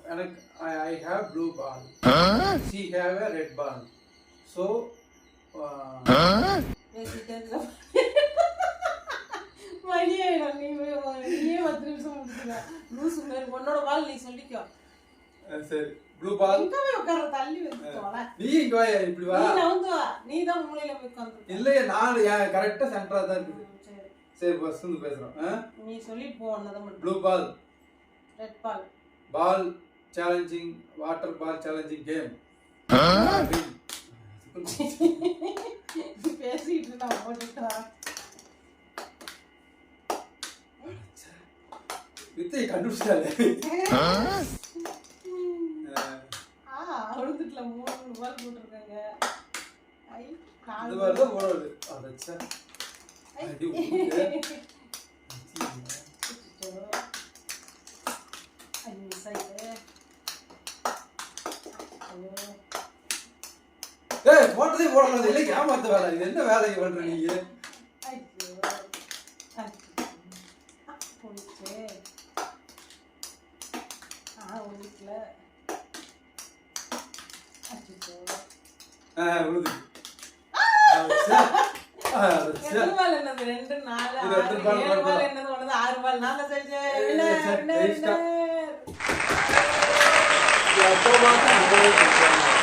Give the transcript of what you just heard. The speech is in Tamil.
I have blue ball. She have a red ball. So சரி ப்ளூ பால் நீ இங்க வா இப்படி வா நீ தான் மூலையில போய் உட்கார்ந்து இல்லையே நான் கரெக்ட்டா சென்டரா தான் இருக்குது சரி பஸ் வந்து பேசுறோம் நீ சொல்லி போ அண்ணாதான் மட்டும் ப்ளூ பால் ரெட் பால் பால் சேலஞ்சிங் வாட்டர் பால் சேலஞ்சிங் கேம் பேசிட்டு இருந்தா போட்டுட்டா வித்தை கண்டுபிடிச்சாலே அழுதுட்டுல 3 பால் போட்டுருக்காங்க ஐ இது வரல போறது அதச்சா அடி ஊத்து ஐயோ சைடு ஏய் போட்டதே போடலாம் இல்ல ஏமாத்த வேலை இது என்ன வேலை பண்ற நீ ஐயோ போச்சு ஒண்ணுல அச்சோ உழுது எத்தனை பால் என்னது 2 4 6 7 பால் என்னது ஒண்ணு 6 பால் நான் தான் செஞ்சேன் அப்போ மாத்தி